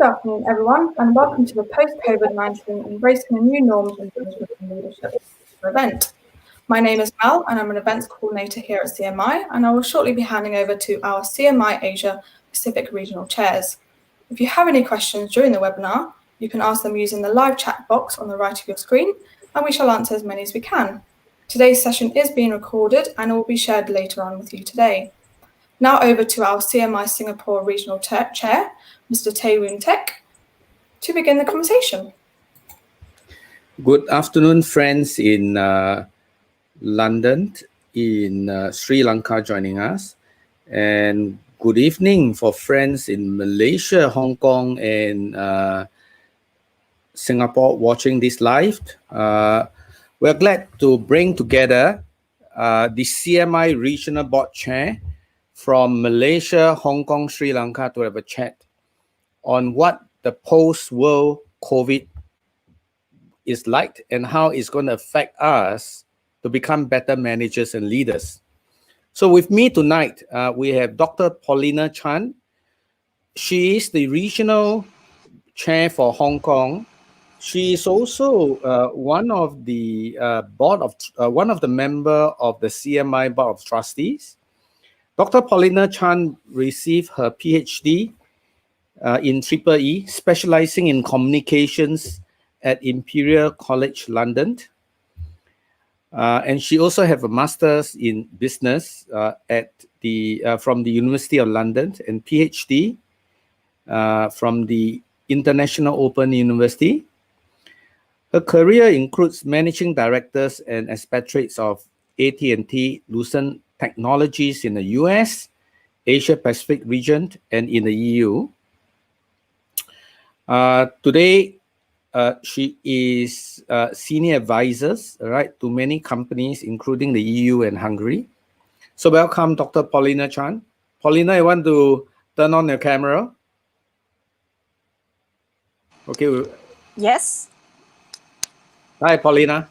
Good afternoon, everyone, and welcome to the post-COVID-19 Embracing the New Norms in Business and Leadership event. My name is Mel, and I'm an events coordinator here at CMI, and I will shortly be handing over to our CMI Asia Pacific Regional Chairs. If you have any questions during the webinar, you can ask them using the live chat box on the right of your screen, and we shall answer as many as we can. Today's session is being recorded and will be shared later on with you today. Now over to our CMI Singapore Regional Chair, Mr. Tay Woon Tek, to begin the conversation. Good afternoon, friends in London, in Sri Lanka joining us, and good evening for friends in Malaysia, Hong Kong, and Singapore watching this live. We're glad to bring together the CMI Regional Board Chair from Malaysia, Hong Kong, Sri Lanka to have a chat on what the post-world COVID is like and how it's going to affect us to become better managers and leaders. So with me tonight, we have Dr. Paulina Chan. She is the regional chair for Hong Kong. She is also one of the member of the CMI Board of Trustees. Dr. Paulina Chan received her PhD in EEE, specializing in communications at Imperial College London. And she also have a master's in business from the University of London and PhD from the International Open University. Her career includes managing directors and expatriates of AT&T Lucent Technologies in the US, Asia Pacific region, and in the EU. Today, she is senior advisors, right, to many companies, including the EU and Hungary. So welcome, Dr. Paulina Chan. Paulina, you want to turn on your camera? Okay. Yes. Hi, Paulina.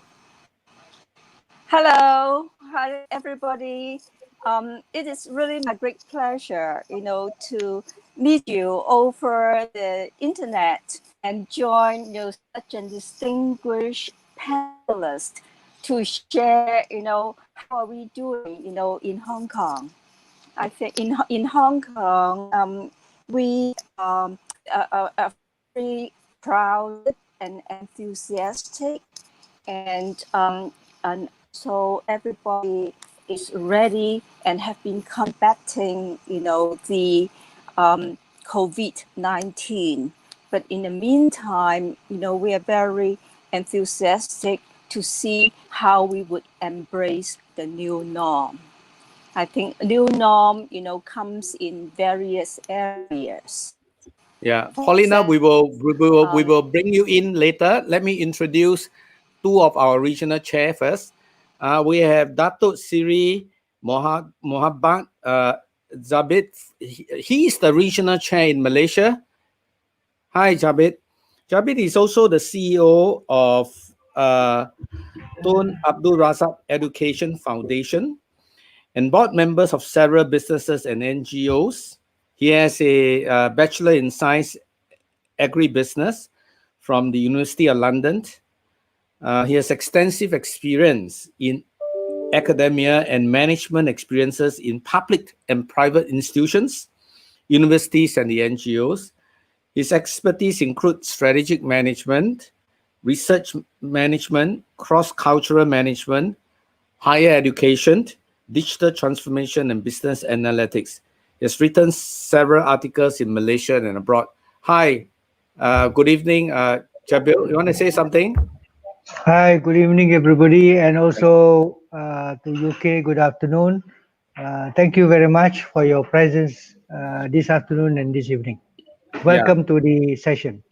Hello. Hi, everybody. It is really my great pleasure, to meet you over the internet and join such a distinguished panelist to share, how are we doing, in Hong Kong. I think in Hong Kong, we are very proud and enthusiastic, and so everybody is ready and have been combating, the COVID-19. But in the meantime, we are very enthusiastic to see how we would embrace the new norm. I think new norm, comes in various areas. Yeah, Paulina, we will bring you in later. Let me introduce two of our regional chair first. We have Datuk Siri Mohabbat Zabit. He is the regional chair in Malaysia. Hi, Zabit. Zabit is also the CEO of Tun Abdul Razak Education Foundation and board members of several businesses and NGOs. He has a Bachelor in Science Agribusiness from the University of London. He has extensive experience in academia and management experiences in public and private institutions, universities, and the NGOs. His expertise includes strategic management, research management, cross-cultural management, higher education, digital transformation, and business analytics. He has written several articles in Malaysia and abroad. Hi, good evening, Jabil. You want to say something? Hi, good evening, everybody, and also to UK, good afternoon. Thank you very much for your presence this afternoon and this evening. Welcome to the session.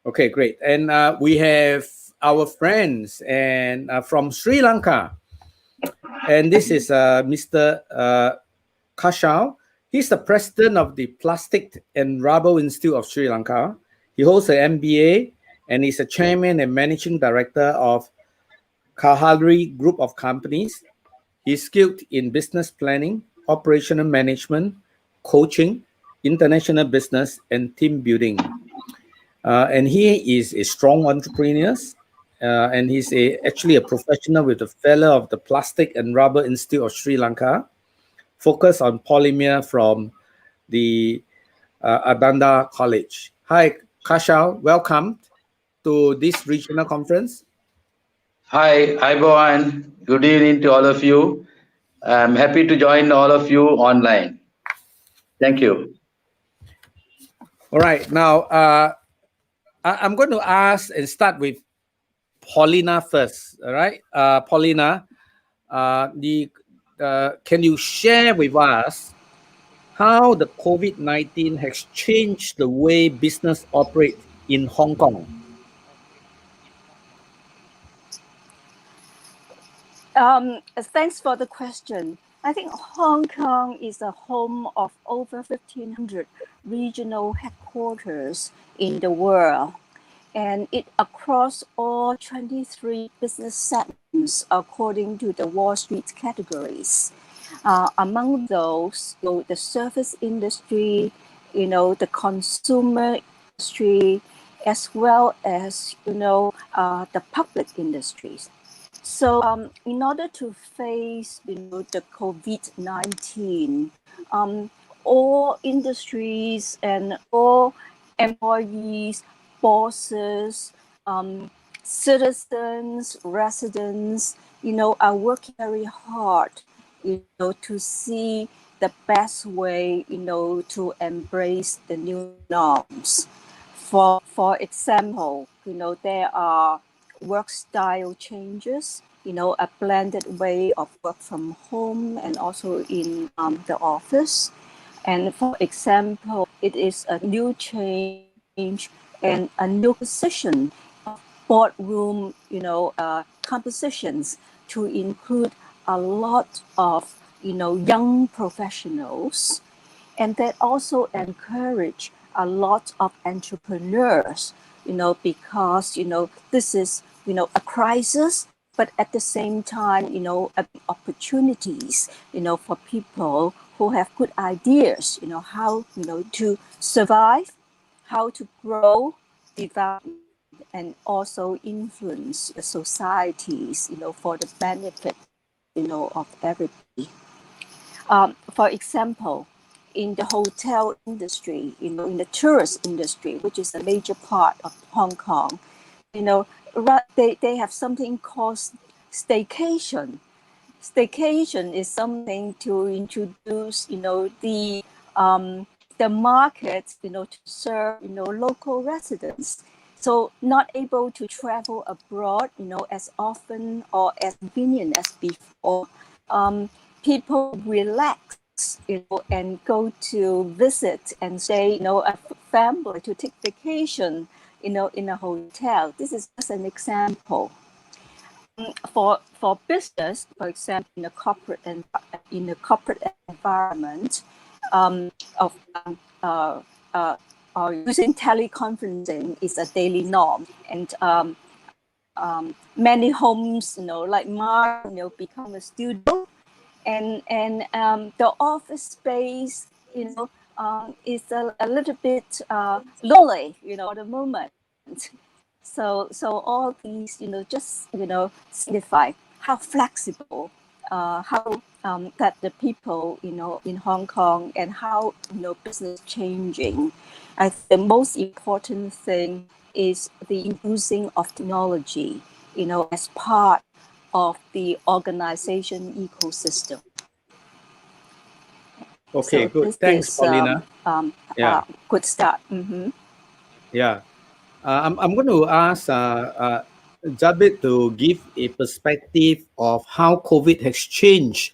Okay, great. And we have our friends and from Sri Lanka. And this is Mr. Kashal. He's the president of the Plastic and Rubber Institute of Sri Lanka. He holds an MBA and is a chairman and managing director of Kahari Group of Companies. He's skilled in business planning, operational management, coaching, international business, and team building. And he is a strong entrepreneur, and he's actually a professional with a fellow of the Plastic and Rubber Institute of Sri Lanka, focused on polymer from the Adanda College. Hi, Kashal, welcome to this regional conference. Hi, Bohan. Good evening to all of you. I'm happy to join all of you online. Thank you. All right, now I'm going to ask and start with Paulina first. All right, Paulina, can you share with us how the COVID-19 has changed the way business operates in Hong Kong? Thanks for the question. I think Hong Kong is the home of over 1,500 regional headquarters in the world, and it across all 23 business segments according to the Wall Street categories. Among those, the service industry, the consumer industry, as well as the public industries. So in order to face the COVID-19, all industries and all employees, bosses, citizens, residents, are working very hard, to see the best way, to embrace the new norms. For example, there are work style changes, a blended way of work from home and also in the office. And for example, it is a new change and a new position of boardroom, compositions to include a lot of, young professionals. And that also encourage a lot of entrepreneurs, because, this is, a crisis, but at the same time, opportunities, for people who have good ideas, how, to survive, how to grow, develop, and also influence the societies, for the benefit, of everybody. For example, in the hotel industry, in the tourist industry, which is a major part of Hong Kong, they have something called staycation. Staycation is something to introduce, the market, to serve, local residents. So not able to travel abroad, as often or as convenient as before. People relax, and go to visit and stay, a family to take vacation, in a hotel. This is just an example. For business, for example, in a corporate environment, or using teleconferencing is a daily norm, and many homes, like mine, become a studio. And the office space, is a little bit lonely, at the moment. So all these, just, signify how flexible how that the people, in Hong Kong and how, business changing. I think the most important thing is the using of technology, as part of the organization ecosystem. Okay, So good. this Thanks, is Paulina. Yeah. good start. Mm-hmm. Yeah. I'm going to ask Jabit to give a perspective of how COVID has changed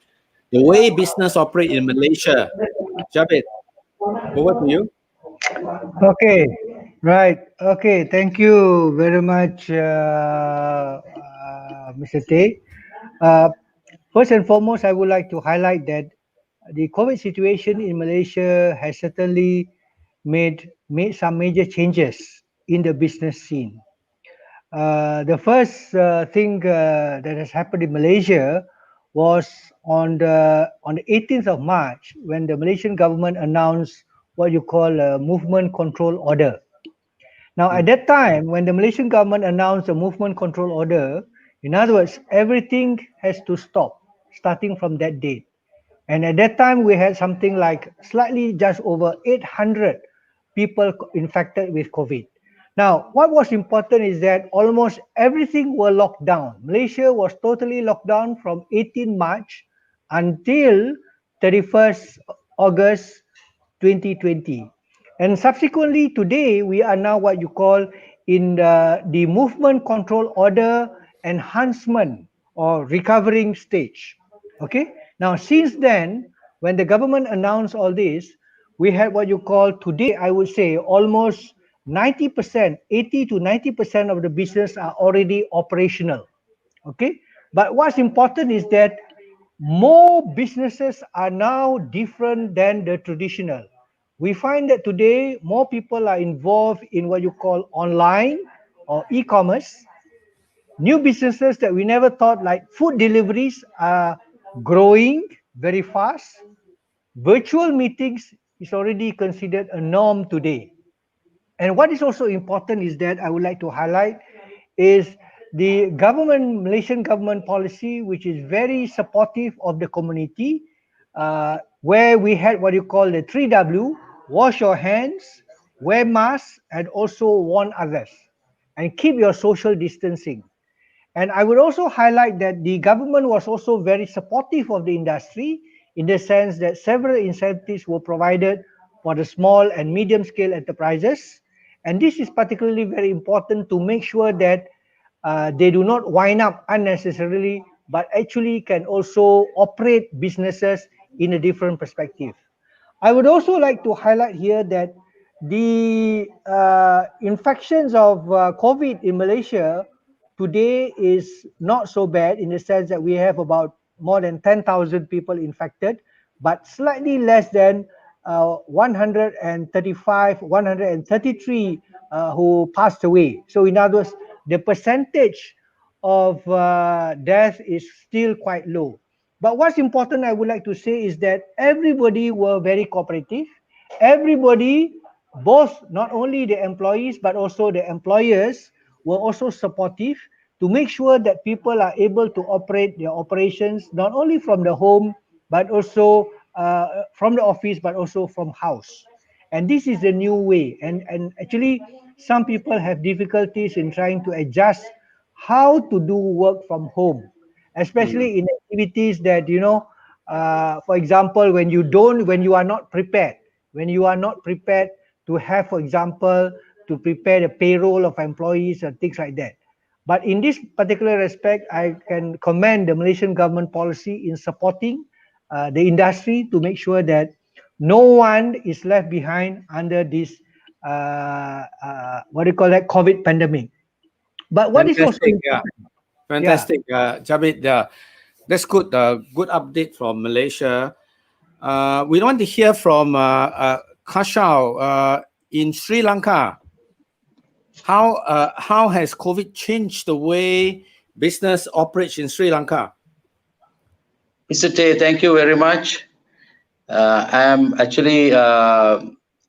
the way business operate in Malaysia. Jabit, over to you. Okay, right. Okay, thank you very much, Mr. Tay. First and foremost, I would like to highlight that the COVID situation in Malaysia has certainly made some major changes in the business scene. The first thing that has happened in Malaysia was on the 18th of March when the Malaysian government announced what you call a movement control order. Now, at that time, when the Malaysian government announced a movement control order, in other words, everything has to stop starting from that date. And at that time, we had something like slightly just over 800 people infected with COVID. Now, what was important is that almost everything were locked down. Malaysia was totally locked down from 18 March until 31st August 2020. And subsequently today, we are now what you call in the movement control order enhancement or recovering stage. Okay. Now, since then, when the government announced all this, we had what you call today, I would say almost 90%, 80 to 90% of the business are already operational. Okay. But what's important is that more businesses are now different than the traditional. We find that today more people are involved in what you call online or e-commerce. New businesses that we never thought, like food deliveries, are growing very fast. Virtual meetings is already considered a norm today. And what is also important is that I would like to highlight is the government, Malaysian government policy, which is very supportive of the community, where we had what you call the 3W, wash your hands, wear masks, and also warn others, and keep your social distancing. And I would also highlight that the government was also very supportive of the industry in the sense that several incentives were provided for the small and medium scale enterprises. And this is particularly very important to make sure that they do not wind up unnecessarily, but actually can also operate businesses in a different perspective. I would also like to highlight here that the infections of COVID in Malaysia today is not so bad in the sense that we have about more than 10,000 people infected, but slightly less than 135, 133 who passed away. So in other words, the percentage of death is still quite low. But what's important, I would like to say, is that everybody were very cooperative. Everybody, both not only the employees but also the employers, were also supportive to make sure that people are able to operate their operations not only from the home but also from the office but also from house. And this is the new way. And actually, some people have difficulties in trying to adjust how to do work from home, especially in activities that for example, when you are not prepared, to have, for example, to prepare the payroll of employees and things like that. But in this particular respect, I can commend the Malaysian government policy in supporting the industry to make sure that no one is left behind under this COVID pandemic. But what is also important, fantastic, Jabit. That's good. Good update from Malaysia. We want to hear from Kashau in Sri Lanka. How has COVID changed the way business operates in Sri Lanka? Mr. Tay, thank you very much. I am actually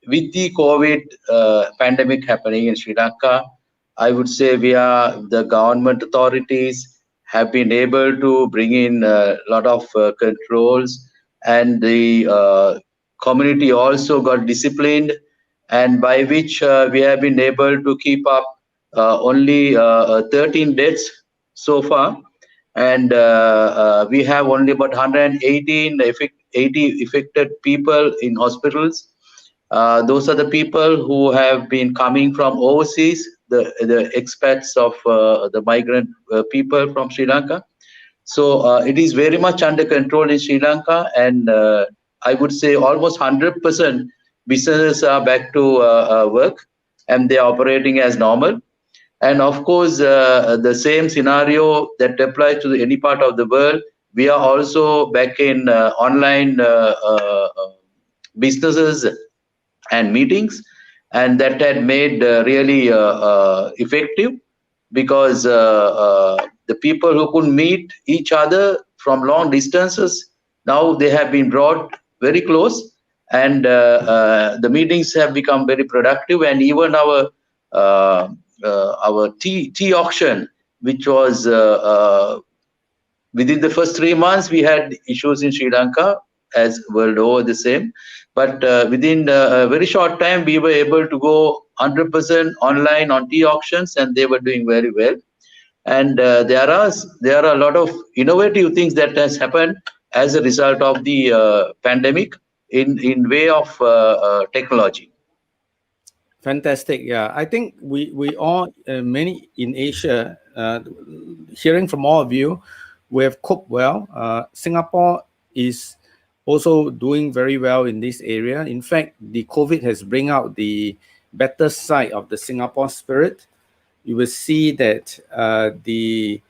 with the COVID pandemic happening in Sri Lanka, I would say we are the government authorities have been able to bring in a lot of controls, and the community also got disciplined, and by which we have been able to keep up only 13 deaths so far, and we have only about 118 80 affected people in hospitals. Those are the people who have been coming from overseas, the expats of the migrant people from Sri Lanka. So it is very much under control in Sri Lanka, and I would say almost 100% businesses are back to work, and they are operating as normal. And of course, the same scenario that applies to any part of the world, we are also back in online businesses and meetings, and that had made really effective, because the people who couldn't meet each other from long distances, now they have been brought very close, and the meetings have become very productive. And even our tea auction, which was within the first 3 months, we had issues in Sri Lanka, as world over the same. But within a very short time, we were able to go 100% online on tea auctions, and they were doing very well. And there are a lot of innovative things that has happened as a result of the pandemic in way of technology. Fantastic. Yeah, I think we all, many in Asia, hearing from all of you, we have coped well. Singapore is also doing very well in this area. In fact, the COVID has bring out the better side of the Singapore spirit. You will see that the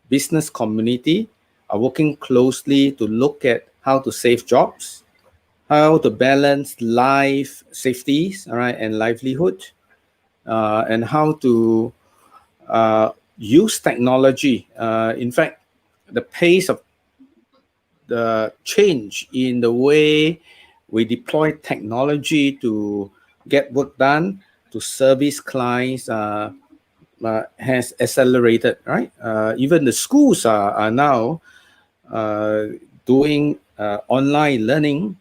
business community are working closely to look at how to save jobs, how to balance life safeties, all right, and livelihood, and how to use technology. In fact, the pace of the change in the way we deploy technology to get work done, to service clients, has accelerated, right? Even the schools are now doing online learning.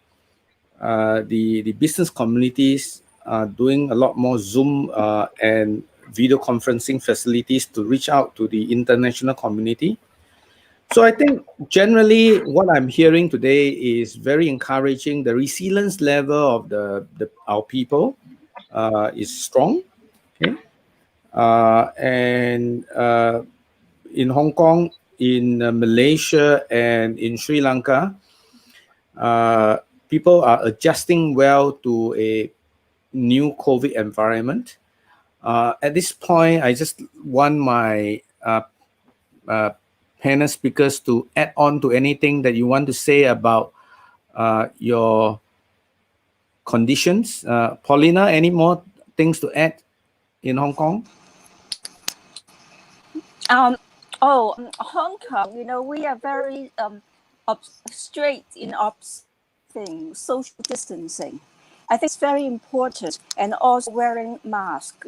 The business communities are doing a lot more Zoom and video conferencing facilities to reach out to the international community. So I think generally what I'm hearing today is very encouraging. The resilience level of our people is strong. Okay, and in Hong Kong, in Malaysia, and in Sri Lanka, people are adjusting well to a new COVID environment. At this point, I just want my panel speakers to add on to anything that you want to say about your conditions. Paulina, any more things to add in Hong Kong? Hong Kong, we are very straight in observing social distancing. I think it's very important, and also wearing mask.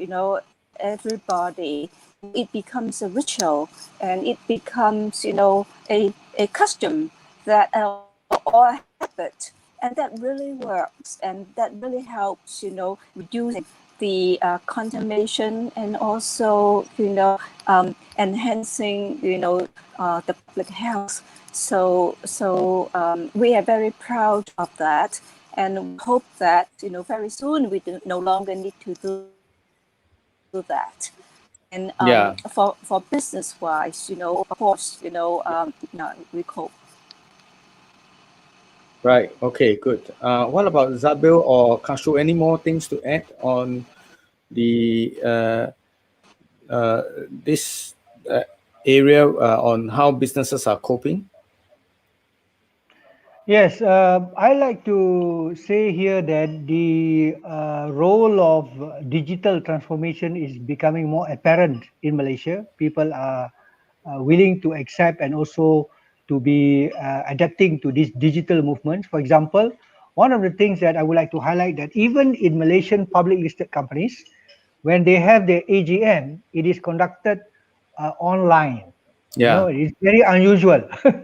Everybody, it becomes a ritual, and it becomes a custom that or a habit, and that really works, and that really helps reducing the contamination, and also enhancing the public health. So we are very proud of that, and hope that very soon we no longer need to do that. And for business wise, of course, we cope. Right. Okay, good. What about Zabil or Kashu? Any more things to add on the this area on how businesses are coping? Yes, I like to say here that the role of digital transformation is becoming more apparent in Malaysia. People are willing to accept and also to be adapting to this digital movement. For example, one of the things that I would like to highlight, that even in Malaysian public listed companies, when they have their AGM, it is conducted online. Yeah. It's very unusual. Okay.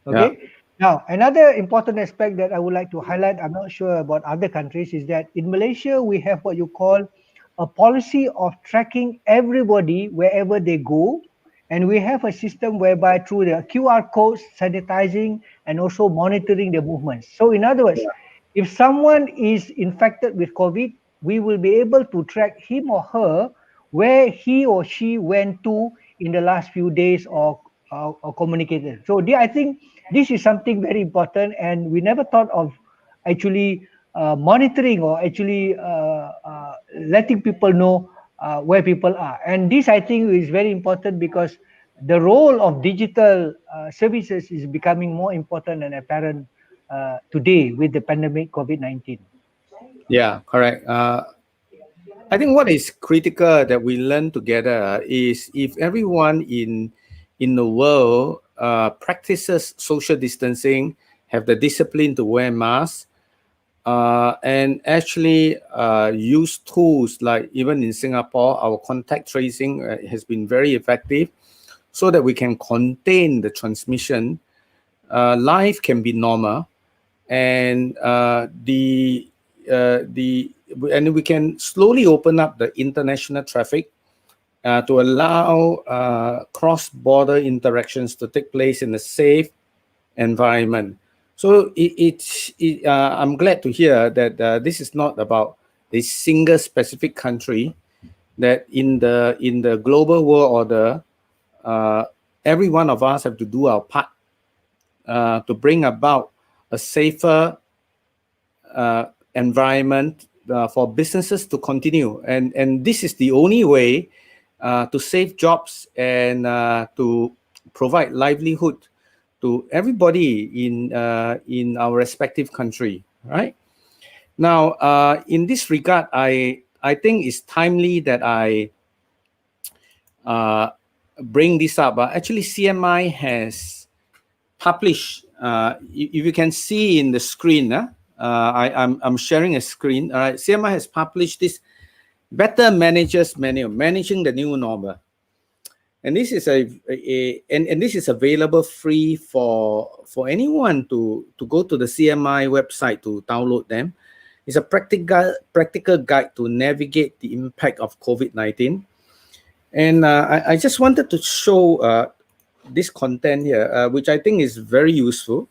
Yeah. Now, another important aspect that I would like to highlight, I'm not sure about other countries, is that in Malaysia, we have what you call a policy of tracking everybody wherever they go. And we have a system whereby through the QR codes, sanitizing, and also monitoring the movements. So in other words, if someone is infected with COVID, we will be able to track him or her where he or she went to in the last few days or communicated. So I think this is something very important, and we never thought of actually monitoring or actually letting people know where people are. And this, I think, is very important because the role of digital services is becoming more important and apparent today with the pandemic COVID-19. Yeah, correct. I think what is critical that we learn together is if everyone in the world practices social distancing, have the discipline to wear masks, and actually use tools like even in Singapore, our contact tracing has been very effective, so that we can contain the transmission. Life can be normal, and and we can slowly open up the international traffic to allow cross-border interactions to take place in a safe environment. So I'm glad to hear that this is not about a single specific country. That in the global world order, every one of us have to do our part to bring about a safer environment for businesses to continue, and this is the only way to save jobs and to provide livelihood to everybody in our respective country. Right now, in this regard, I think it's timely that I bring this up. Actually, CMI has published. If you can see in the screen, I'm sharing a screen. All right, CMI has published this Better Managers Manual, Managing the New Normal, and this is and this is available free for anyone to go to the CMI website to download them. It's a practical guide to navigate the impact of COVID-19, and I just wanted to show this content here, which I think is very useful.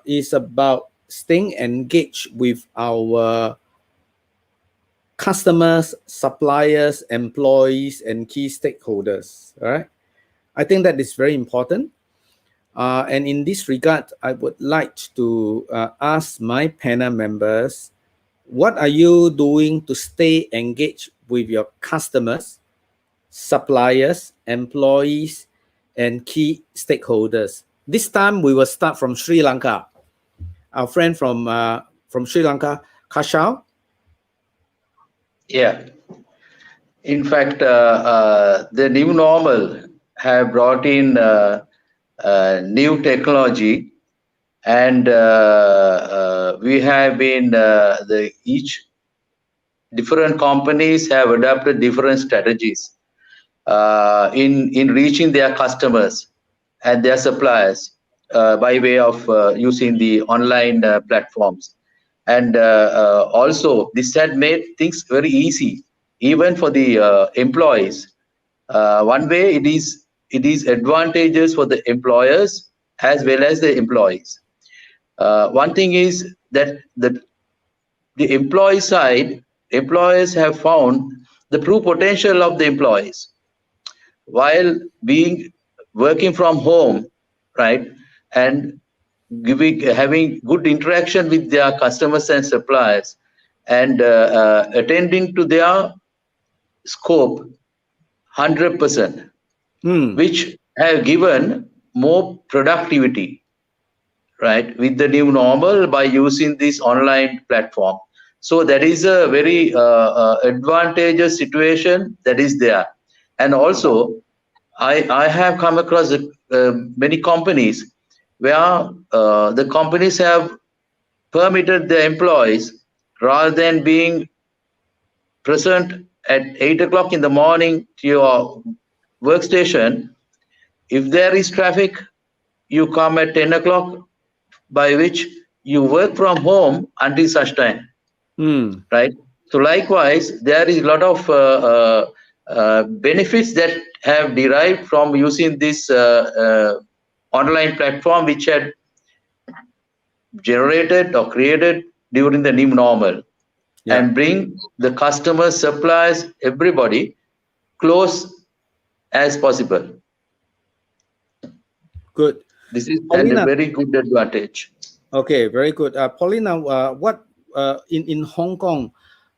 Is about staying engaged with our customers, suppliers, employees, and key stakeholders. All right, I think that is very important. And in this regard, I would like to ask my panel members, what are you doing to stay engaged with your customers, suppliers, employees, and key stakeholders? This time we will start from Sri Lanka. Our friend from Sri Lanka, Kashal. Yeah. In fact, the new normal have brought in new technology, and we have been each different companies have adapted different strategies in reaching their customers and their suppliers by way of using the online platforms. And also this had made things very easy even for the employees. One way it is advantageous for the employers as well as the employees. One thing is that the employee side, employers have found the true potential of the employees while working from home, right, and having good interaction with their customers and suppliers, and attending to their scope 100%, which have given more productivity, right, with the new normal by using this online platform. So that is a very advantageous situation that is there. And also I have come across many companies where the companies have permitted their employees, rather than being present at 8 o'clock in the morning to your workstation, if there is traffic, you come at 10 o'clock, by which you work from home until such time, right? So likewise, there is a lot of benefits that have derived from using this online platform, which had generated or created during the new normal, and bring the customers, suppliers, everybody close as possible. Good. This is a Paulina. very good advantage. Okay, very good. Paulina, what in Hong Kong,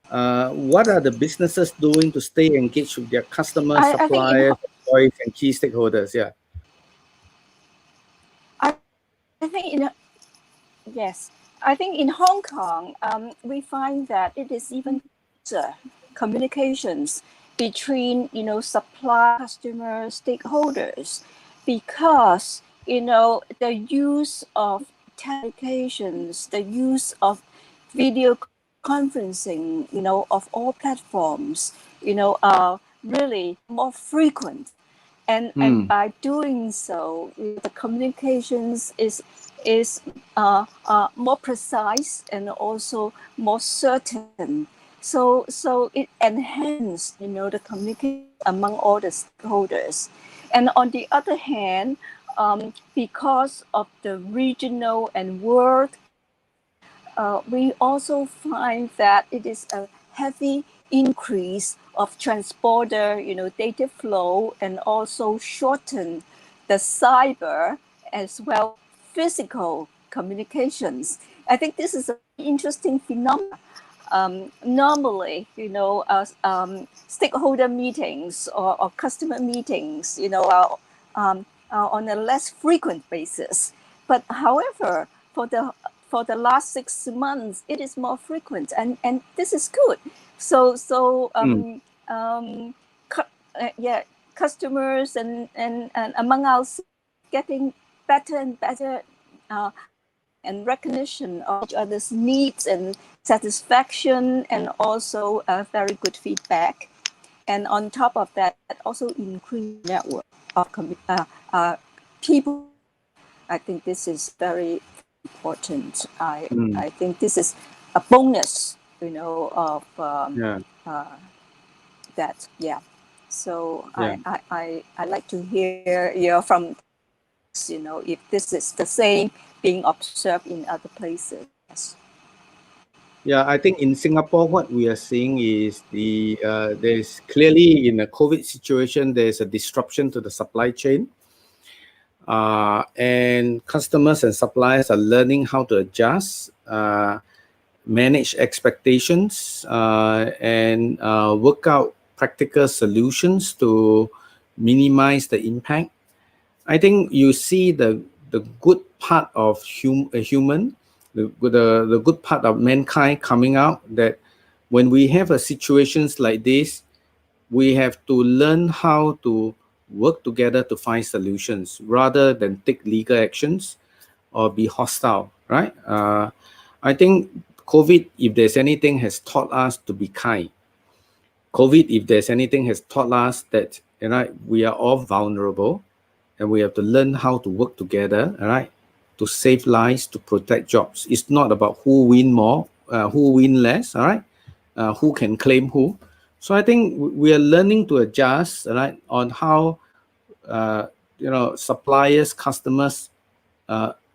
what are the businesses doing to stay engaged with their customers, suppliers, employees, and key stakeholders? Yeah. I think in Hong Kong, we find that it is even communications between, supply, customers, stakeholders, because, the use of telecommunications, the use of video conferencing, of all platforms, are really more frequent. And by doing so, the communications is more precise and also more certain. So it enhanced, the communication among all the stakeholders. And on the other hand, because of the regional and world, we also find that it is a heavy increase of transporter, data flow, and also shorten the cyber as well physical communications. I think this is an interesting phenomenon. Normally, stakeholder meetings or customer meetings, are on a less frequent basis. But however, for the last 6 months, it is more frequent, and this is good. Customers and among us getting better and better and recognition of each other's needs and satisfaction, and also very good feedback. And on top of that, also increased network of people. I think this is very important. I think this is a bonus, of that. Yeah. So I like to hear from, if this is the same being observed in other places. Yeah, I think in Singapore, what we are seeing is there's clearly in a COVID situation, there's a disruption to the supply chain. And customers and suppliers are learning how to adjust, manage expectations, and work out practical solutions to minimize the impact. I think you see the good part of human, the good part of mankind coming out, that when we have a situations like this, we have to learn how to work together to find solutions rather than take legal actions or be hostile, right? I think COVID, if there's anything, has taught us to be kind. COVID, if there's anything, has taught us that we are all vulnerable, and we have to learn how to work together, all right, to save lives, to protect jobs. It's not about who win more, who win less, all right, who can claim who. So I think we are learning to adjust, right, on how suppliers, customers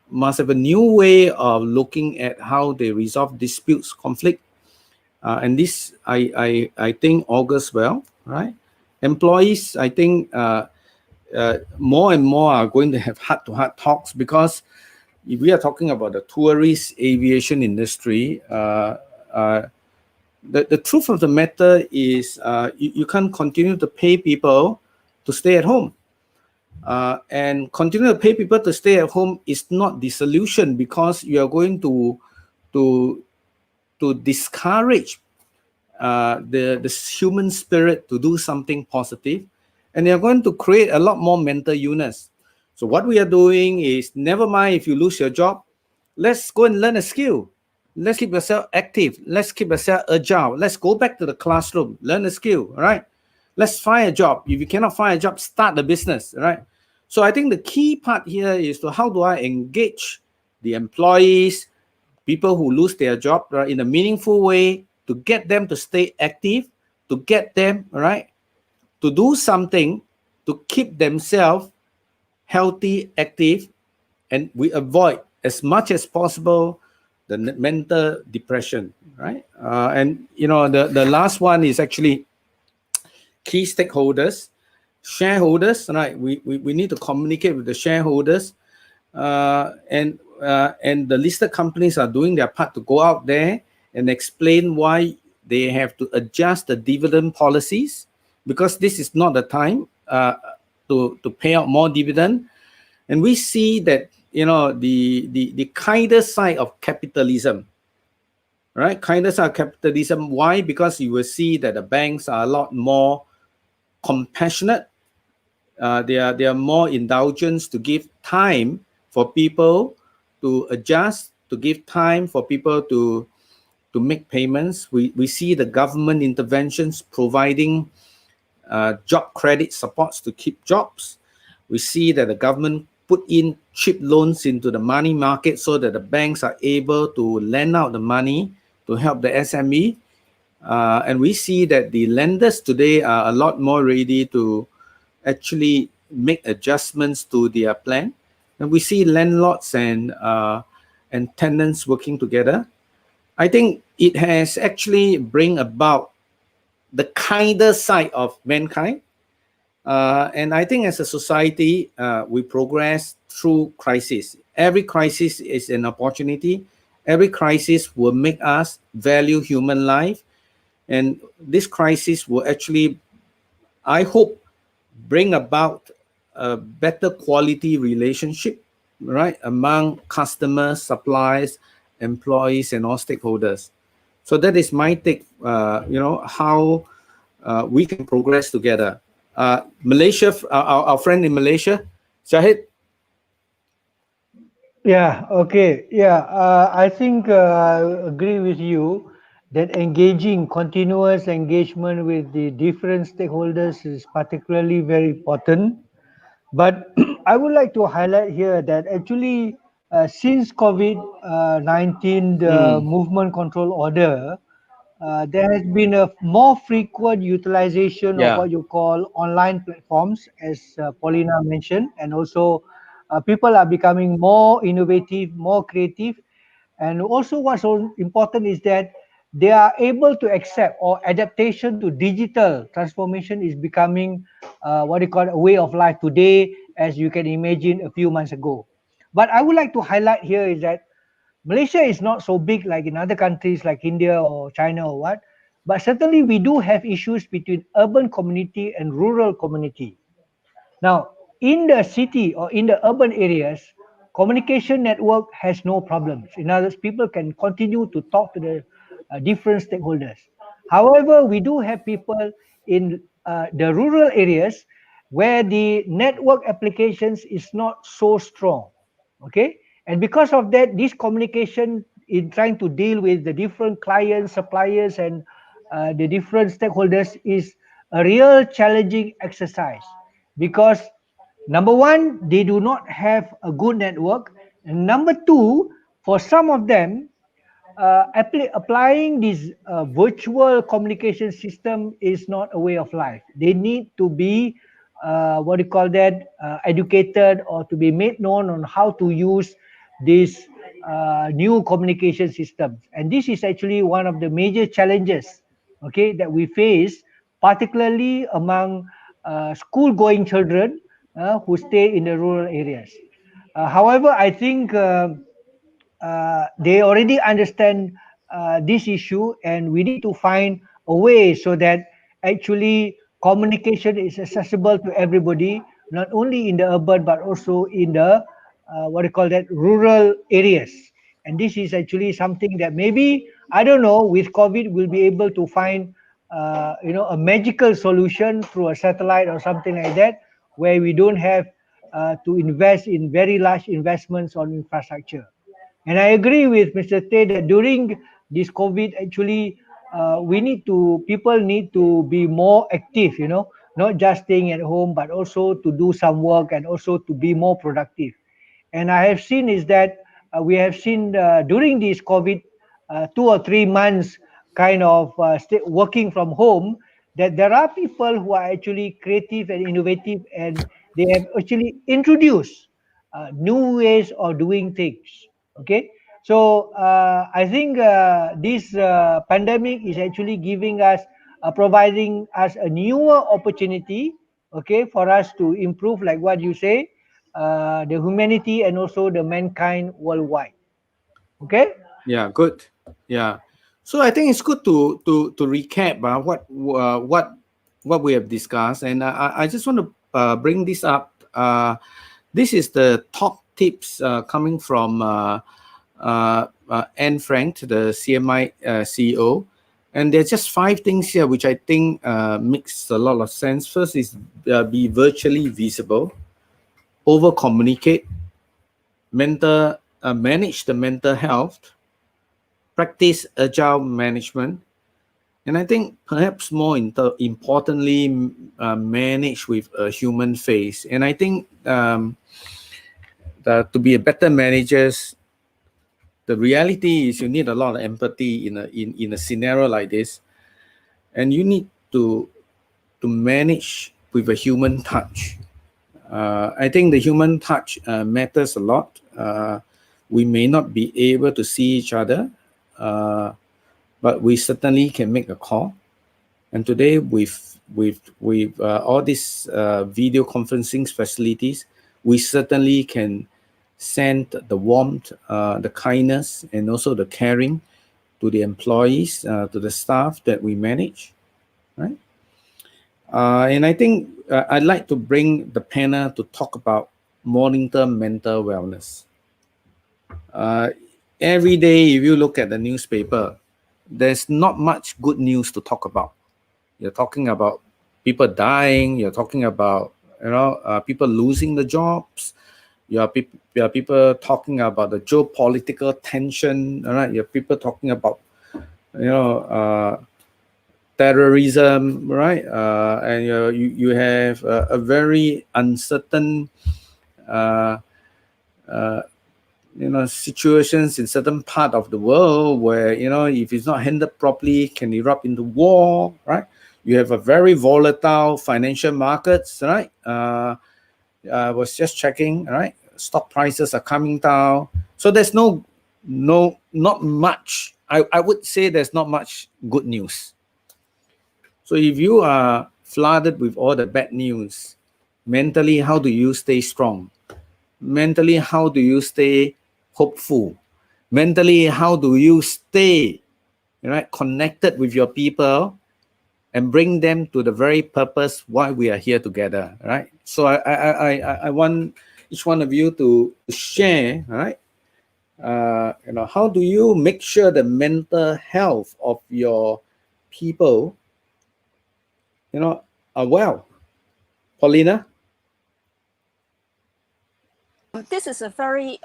must have a new way of looking at how they resolve disputes, conflict, and this I think augurs well, right? Employees, I think more and more are going to have heart-to-heart talks, because if we are talking about the tourist aviation industry, the truth of the matter is you can't continue to pay people to stay at home. And continue to pay people to stay at home is not the solution, because you are going to discourage the human spirit to do something positive, and you're going to create a lot more mental illness. So what we are doing is, never mind if you lose your job, let's go and learn a skill. Let's keep yourself active. Let's keep yourself agile. Let's go back to the classroom, learn a skill, all right? Let's find a job. If you cannot find a job, start the business, all right? So I think the key part here is to how do I engage the employees, people who lose their job, right, in a meaningful way, to get them to stay active, to get them, right, to do something to keep themselves healthy, active, and we avoid as much as possible the mental depression, right? And you know, the last one is actually key stakeholders, shareholders, right? We need to communicate with the shareholders, and the listed companies are doing their part to go out there and explain why they have to adjust the dividend policies, because this is not the time to pay out more dividend. And we see that, you know, the kinder side of capitalism, right? Kinder side of capitalism. Why? Because you will see that the banks are a lot more compassionate. They are more indulgent to give time for people to adjust, to give time for people to make payments. We see the government interventions providing job credit supports to keep jobs. We see that the government put in cheap loans into the money market so that the banks are able to lend out the money to help the SME. And we see that the lenders today are a lot more ready to actually make adjustments to their plan. And we see landlords and tenants working together. I think it has actually bring about the kinder side of mankind. And I think as a society, we progress through crisis. Every crisis is an opportunity. Every crisis will make us value human life. And this crisis will actually, I hope, bring about a better quality relationship, right, among customers, suppliers, employees, and all stakeholders. So that is my take, you know, how we can progress together. Malaysia, our friend in Malaysia, Shahid. Yeah, okay. Yeah, I think I agree with you that continuous engagement with the different stakeholders is particularly very important. But I would like to highlight here that actually, since COVID-19, the movement control order, there has been a more frequent utilization of Yeah. what you call online platforms, as Paulina mentioned, and also people are becoming more innovative, more creative, and also what's so important is that they are able to accept, or adaptation to digital transformation is becoming what you call a way of life today, as you can imagine a few months ago. But I would like to highlight here is that Malaysia is not so big like in other countries like India or China or what, but certainly we do have issues between urban community and rural community. Now, in the city or in the urban areas, communication network has no problems. In other words, people can continue to talk to the different stakeholders. However, we do have people in the rural areas where the network applications is not so strong. Okay, and because of that, this communication in trying to deal with the different clients, suppliers, and the different stakeholders is a real challenging exercise, because number one, they do not have a good network, and number two, for some of them, applying this virtual communication system is not a way of life. They need to be what do you call that, educated, or to be made known on how to use these new communication systems. And this is actually one of the major challenges, okay, that we face, particularly among school-going children who stay in the rural areas. However, I think they already understand this issue, and we need to find a way so that actually communication is accessible to everybody, not only in the urban but also in the what do you call that, rural areas. And this is actually something that maybe, I don't know, with COVID we'll be able to find a magical solution through a satellite or something like that, where we don't have to invest in very large investments on infrastructure. And I agree with Mr. Tay that during this COVID, actually, people need to be more active, not just staying at home, but also to do some work and also to be more productive. And I have seen is that we have seen during this COVID 2 or 3 months kind of working from home, that there are people who are actually creative and innovative, and they have actually introduced new ways of doing things. Okay, so I think this pandemic is actually giving us, providing us a newer opportunity, okay, for us to improve, like what you say, the humanity and also the mankind worldwide. Okay. Yeah, good. Yeah. So I think it's good to recap what we have discussed, and I just want to bring this up. This is the top tips coming from Anne Frank, the CMI CEO, and there's just 5 things here which I think makes a lot of sense. First is be virtually visible, over communicate, manage the mental health, practice agile management, and I think perhaps more importantly, manage with a human face. And I think to be a better managers, the reality is you need a lot of empathy in a scenario like this, and you need to manage with a human touch. I think the human touch matters a lot. We may not be able to see each other, but we certainly can make a call. And today, with all these video conferencing facilities, we certainly can send the warmth, the kindness, and also the caring to the employees, to the staff that we manage, right? And I think I'd like to bring the panel to talk about monitor mental wellness. Every day, if you look at the newspaper, there's not much good news to talk about. You're talking about people dying. You're talking about people losing the jobs. You are people talking about the geopolitical tension. All right, you have people talking about terrorism, right? And you have a very uncertain situations in certain part of the world where if it's not handled properly, can erupt into war, right? You have a very volatile financial markets, right? I was just checking, right? Stock prices are coming down, so there's not much. I would say there's not much good news. So if you are flooded with all the bad news, mentally, how do you stay strong? Mentally, how do you stay hopeful? Mentally, how do you stay connected with your people and bring them to the very purpose why we are here together, right? So I want each one of you to share, right? How do you make sure the mental health of your people, are well? Paulina? This is a very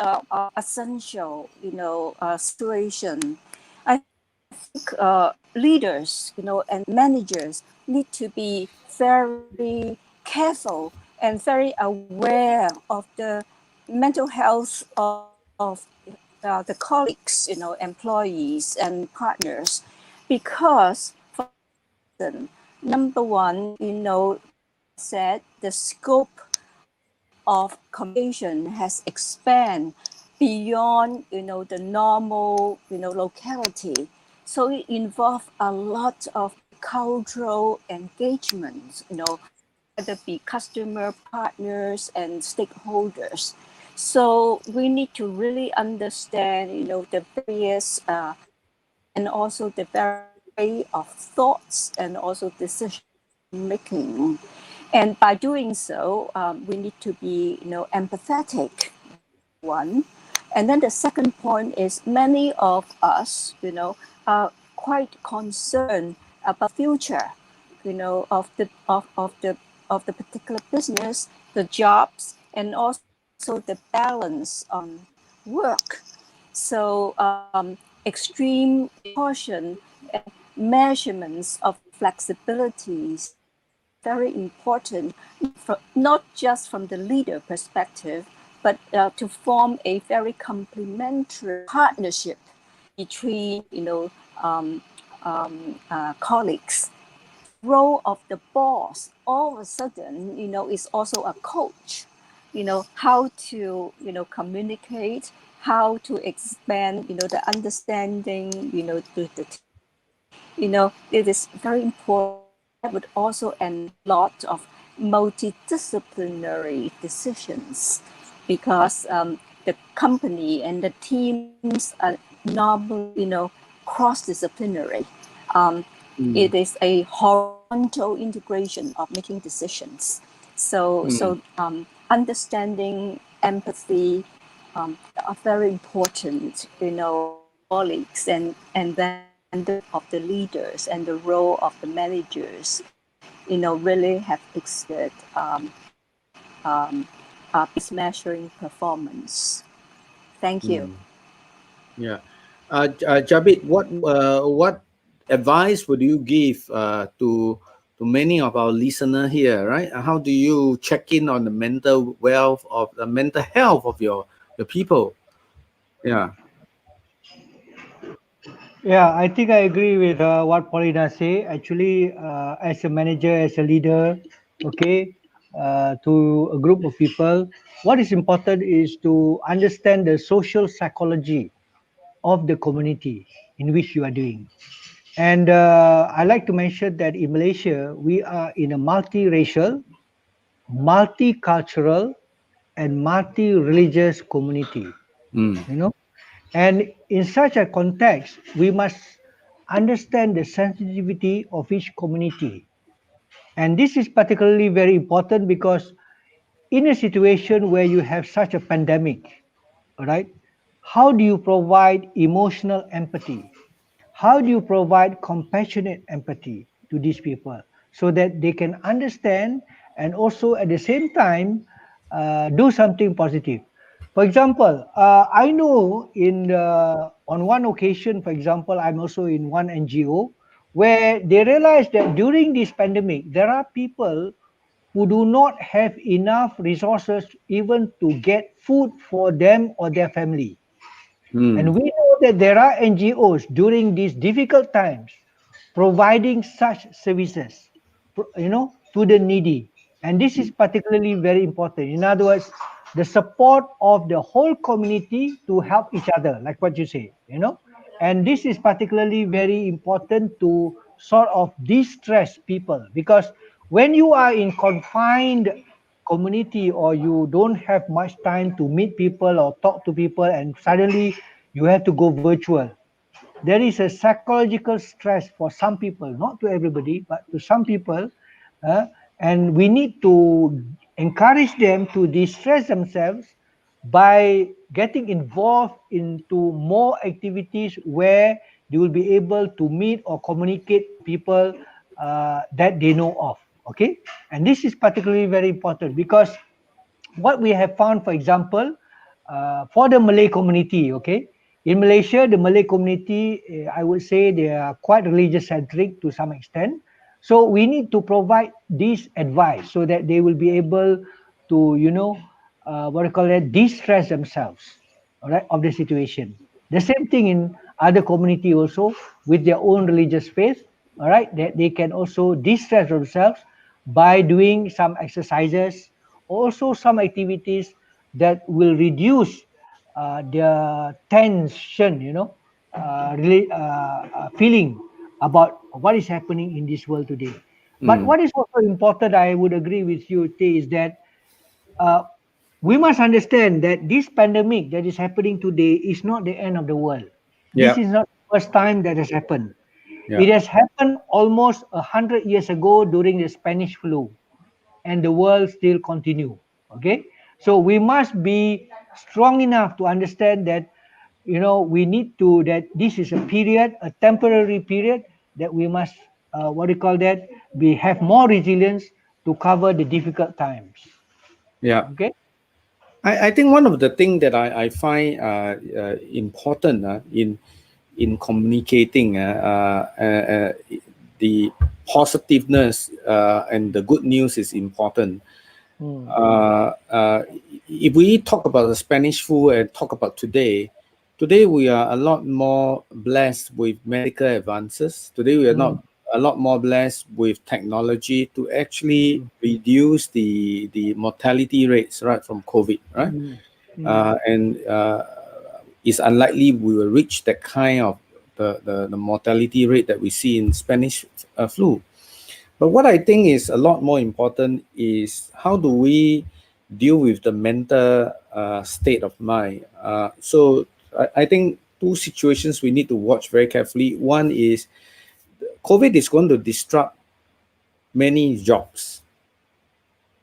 essential, situation. I think leaders, and managers need to be very careful and very aware of the mental health of the colleagues, employees and partners, because for number one, said the scope of communication has expanded beyond the normal locality, so it involves a lot of cultural engagement, whether it be customer, partners, and stakeholders. So we need to really understand the various and also the variety of thoughts and also decision making. And by doing so, we need to be, empathetic, one. And then the second point is many of us, are quite concerned about future, of the particular business, the jobs, and also the balance on work. So extreme caution and measurements of flexibilities very important, not just from the leader perspective, but to form a very complementary partnership between, colleagues. Role of the boss all of a sudden, is also a coach. How to, communicate, how to expand, the understanding, to the team. It is very important. That would also end a lot of multidisciplinary decisions, because the company and the teams are normally, cross-disciplinary. It is a horizontal integration of making decisions. So understanding, empathy are very important, colleagues, and then of the leaders and the role of the managers, really have exerted measuring performance. Thank you. Yeah. Jabit, what advice would you give to many of our listeners here, right? How do you check in on the mental health of your people? Yeah. Yeah, I think I agree with what Paulina say. Actually, as a manager, as a leader, okay, to a group of people, what is important is to understand the social psychology of the community in which you are doing. And I like to mention that in Malaysia, we are in a multiracial, multicultural, and multi-religious community. And in such a context, we must understand the sensitivity of each community. And this is particularly very important because in a situation where you have such a pandemic, all right, how do you provide emotional empathy? How do you provide compassionate empathy to these people so that they can understand and also at the same time do something positive? For example, I know on one occasion, for example, I'm also in one NGO where they realized that during this pandemic, there are people who do not have enough resources even to get food for them or their family. And we know that there are NGOs during these difficult times providing such services, to the needy. And this is particularly very important. In other words, the support of the whole community to help each other, like what you say. And this is particularly very important to sort of de-stress people, because when you are in confined community or you don't have much time to meet people or talk to people and suddenly you have to go virtual, there is a psychological stress for some people, not to everybody, but to some people. And we need to encourage them to de-stress themselves by getting involved into more activities where they will be able to meet or communicate with people that they know of. Okay, and this is particularly very important because what we have found, for example, for the Malay community, okay, in Malaysia, the Malay community, I would say they are quite religious centric to some extent. So we need to provide this advice so that they will be able to, what do you call it, de-stress themselves, all right, of the situation. The same thing in other community also with their own religious faith, all right, that they can also de-stress themselves by doing some exercises, also some activities that will reduce their tension, feeling about what is happening in this world today. But what is also important, I would agree with you, Tay, is that uh, we must understand that this pandemic that is happening today is not the end of the world. This is not the first time that has happened. It has happened almost 100 years ago during the Spanish flu, and the world still continue. Okay, so we must be strong enough to understand that we need to that this is a period, a temporary period, that we must what do you call that, we have more resilience to cover the difficult times. Yeah. Okay. I think one of the things that I find important in communicating the positiveness and the good news is important. If we talk about the Spanish flu and talk about today we are a lot more blessed with medical advances. Today we are not a lot more blessed with technology to actually reduce the mortality rates, right, from COVID, right? And it's unlikely we will reach that kind of the mortality rate that we see in Spanish flu. But what I think is a lot more important is how do we deal with the mental state of mind. So I think two situations we need to watch very carefully. One is COVID is going to disrupt many jobs.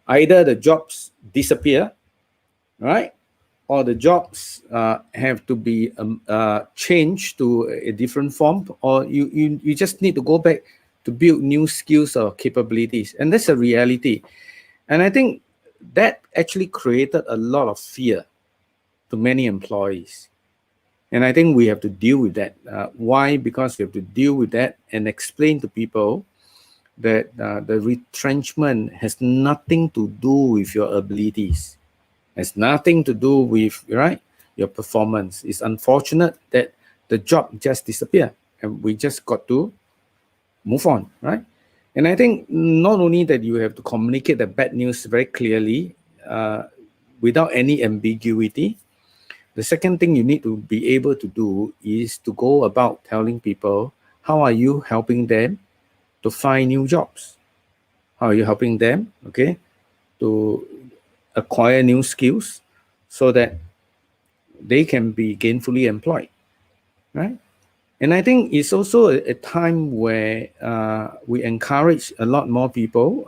Either the jobs disappear, right? Or the jobs have to be changed to a different form, or you just need to go back to build new skills or capabilities. And that's a reality. And I think that actually created a lot of fear to many employees. And I think we have to deal with that. Why? Because we have to deal with that and explain to people that the retrenchment has nothing to do with your abilities. Has nothing to do with, right, your performance. It's unfortunate that the job just disappeared and we just got to move on, right? And I think not only that you have to communicate the bad news very clearly without any ambiguity. The second thing you need to be able to do is to go about telling people, how are you helping them to find new jobs? How are you helping them, okay, to acquire new skills so that they can be gainfully employed, right? And I think it's also a time where we encourage a lot more people,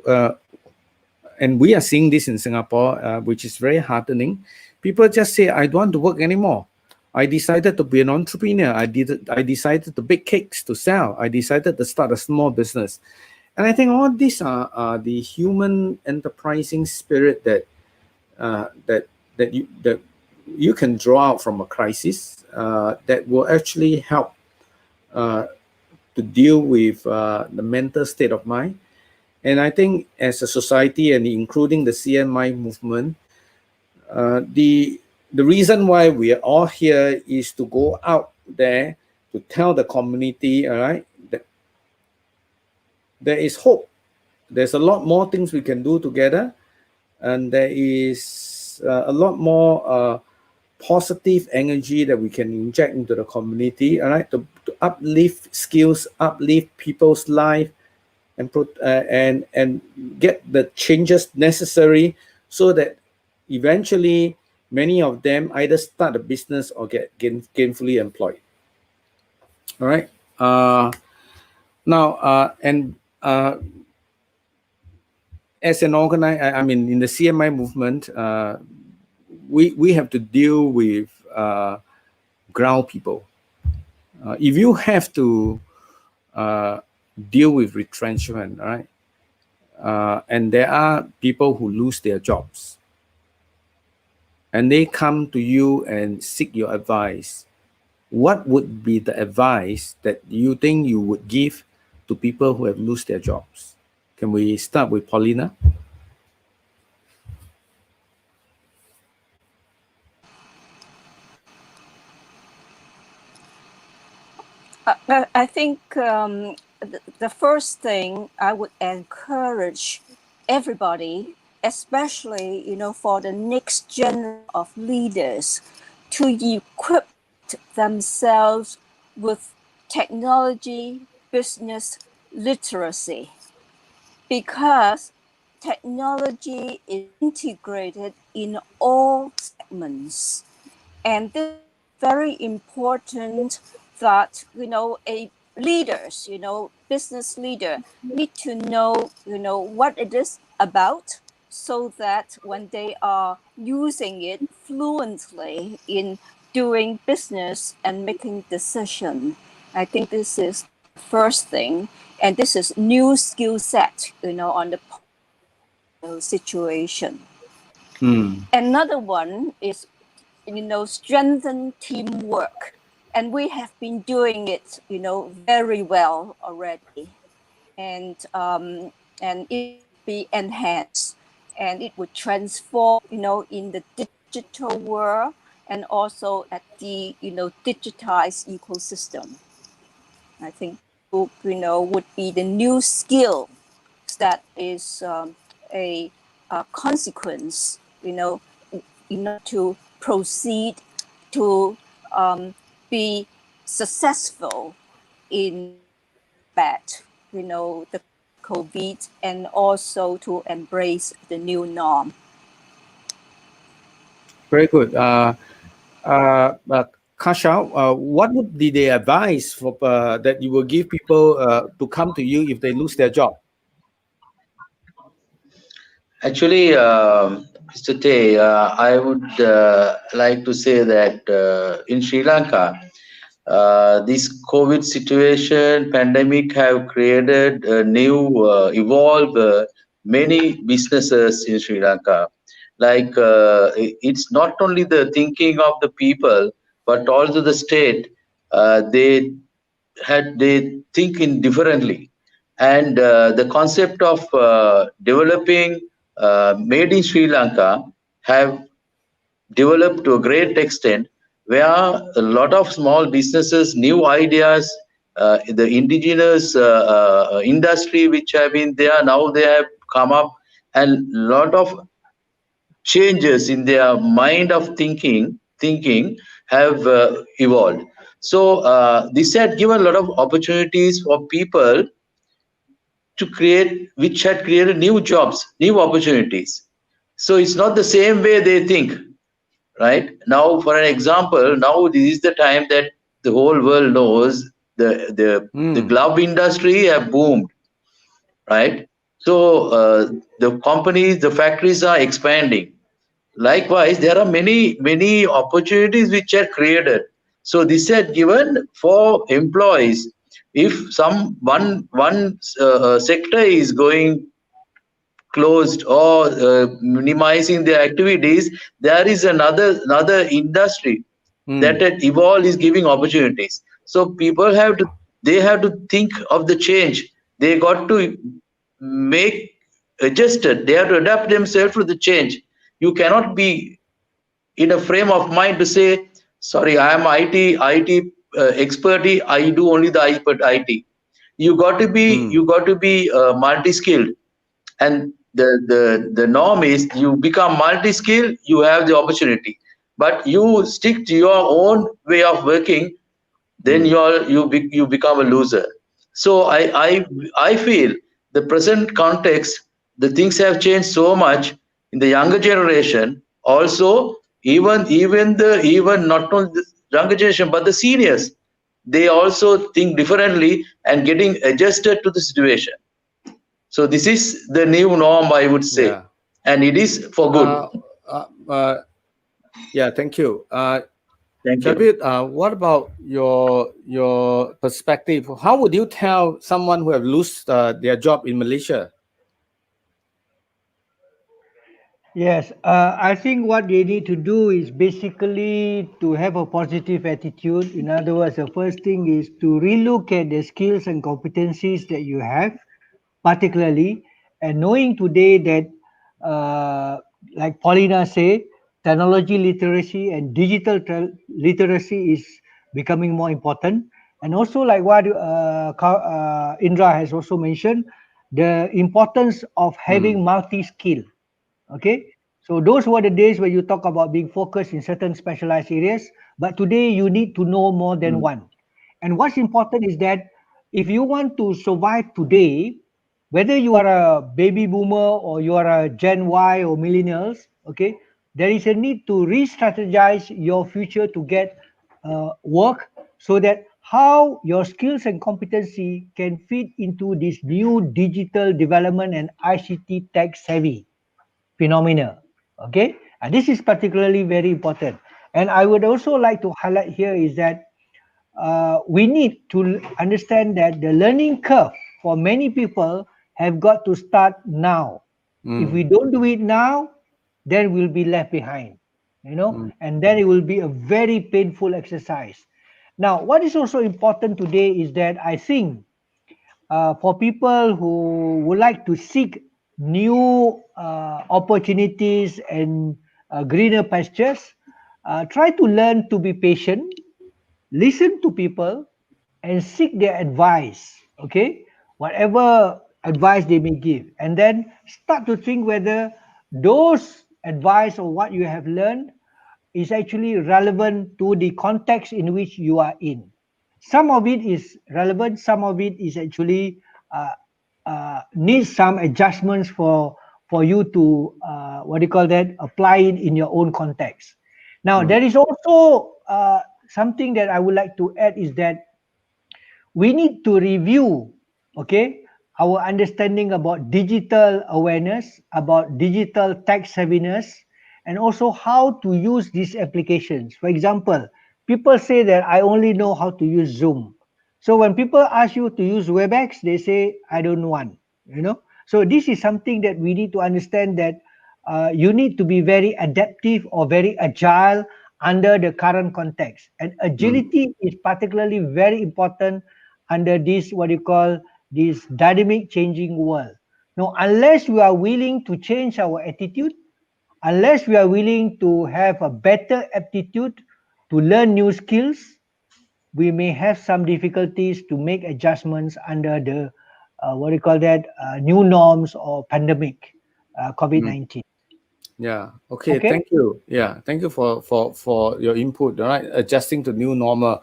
and we are seeing this in Singapore, which is very heartening. People just say, I don't want to work anymore. I decided to be an entrepreneur. I decided to bake cakes to sell. I decided to start a small business. And I think all these are the human enterprising spirit that you can draw out from a crisis that will actually help to deal with the mental state of mind. And I think as a society and including the CMI movement, the reason why we are all here is to go out there to tell the community, all right, that there is hope. There's a lot more things we can do together, and there is a lot more positive energy that we can inject into the community, all right, to uplift skills, uplift people's life, and get the changes necessary so that eventually many of them either start a business or get gainfully employed. All right. Now, as an organizer, I mean, in the CMI movement, we have to deal with ground people. If you have to deal with retrenchment, right? And there are people who lose their jobs, and they come to you and seek your advice. What would be the advice that you think you would give to people who have lost their jobs? Can we start with Paulina? I think the first thing I would encourage everybody, especially for the next generation of leaders, to equip themselves with technology business literacy, because technology is integrated in all segments, and this is very important that a leaders, business leader need to know what it is about, so that when they are using it fluently in doing business and making decision. I think this is the first thing, and this is new skill set on the situation. Another one is strengthen teamwork, and we have been doing it, you know, very well already, and it be enhanced, and it would transform, you know, in the digital world, and also at the, you know, digitized ecosystem. I think, you know, would be the new skill that is a consequence, you know, to proceed to be successful in that, you know, the COVID, and also to embrace the new norm. Very good. Kasha, what would be the advice for that you will give people to come to you if they lose their job? Actually, Mr. Tay, I would like to say that in Sri Lanka, this COVID situation, pandemic have created a new, evolve many businesses in Sri Lanka. Like it's not only the thinking of the people, but also the state. They think in differently, and the concept of developing made in Sri Lanka have developed to a great extent, where a lot of small businesses, new ideas, the indigenous industry which have been there, now they have come up, and lot of changes in their mind of thinking have evolved. So this had given a lot of opportunities for people to create, which had created new jobs, new opportunities. So it's not the same way they think. Right now, for an example, now this is the time that the whole world knows the glove industry have boomed, right? So the companies, the factories are expanding. Likewise, there are many opportunities which are created. So this had given for employees. If one sector is going closed or minimizing their activities, there is another industry that had evolved is giving opportunities. So people have to think of the change. They got to make adjusted. They have to adapt themselves to the change. You cannot be in a frame of mind to say, sorry, I am IT expert. I do only the IT. You got to be multi-skilled, and the norm is you become multi-skilled, you have the opportunity, but you stick to your own way of working, then you become a loser. So I feel the present context, the things have changed so much in the younger generation also. Even not only the younger generation but the seniors, they also think differently and getting adjusted to the situation. So this is the new norm, I would say, and it is for good. Yeah, thank you. Thank you. Javed, what about your perspective? How would you tell someone who have lost their job in Malaysia? Yes, I think what they need to do is basically to have a positive attitude. In other words, the first thing is to relook at the skills and competencies that you have, particularly, and knowing today that, like Paulina said, technology literacy and digital literacy is becoming more important. And also, like what Indra has also mentioned, the importance of having multi-skill. Okay, so those were the days where you talk about being focused in certain specialized areas, but today you need to know more than one. And what's important is that if you want to survive today, whether you are a baby boomer or you are a Gen Y or millennials, okay, there is a need to re-strategize your future to get work, so that how your skills and competency can fit into this new digital development and ICT tech savvy phenomena. Okay, and this is particularly very important. And I would also like to highlight here is that we need to understand that the learning curve for many people have got to start now. If we don't do it now, then we'll be left behind, and then it will be a very painful exercise. Now, what is also important today is that I think for people who would like to seek new opportunities and greener pastures, try to learn to be patient, listen to people, and seek their advice. Okay, whatever advice they may give, and then start to think whether those advice or what you have learned is actually relevant to the context in which you are in. Some of it is relevant, some of it is actually needs some adjustments for you to what do you call that, apply it in your own context. Now there is also something that I would like to add is that we need to review, okay, our understanding about digital awareness, about digital tech savviness, and also how to use these applications. For example, people say that I only know how to use Zoom. So when people ask you to use WebEx, they say I don't want, you know. So this is something that we need to understand, that you need to be very adaptive or very agile under the current context. And agility is particularly very important under this, what you call, this dynamic changing world. Now, unless we are willing to change our attitude, unless we are willing to have a better aptitude to learn new skills, we may have some difficulties to make adjustments under the what do you call that, new norms or pandemic, COVID-19. Yeah. Okay. Okay. Thank you. Yeah. Thank you for your input. All right. Adjusting to new normal.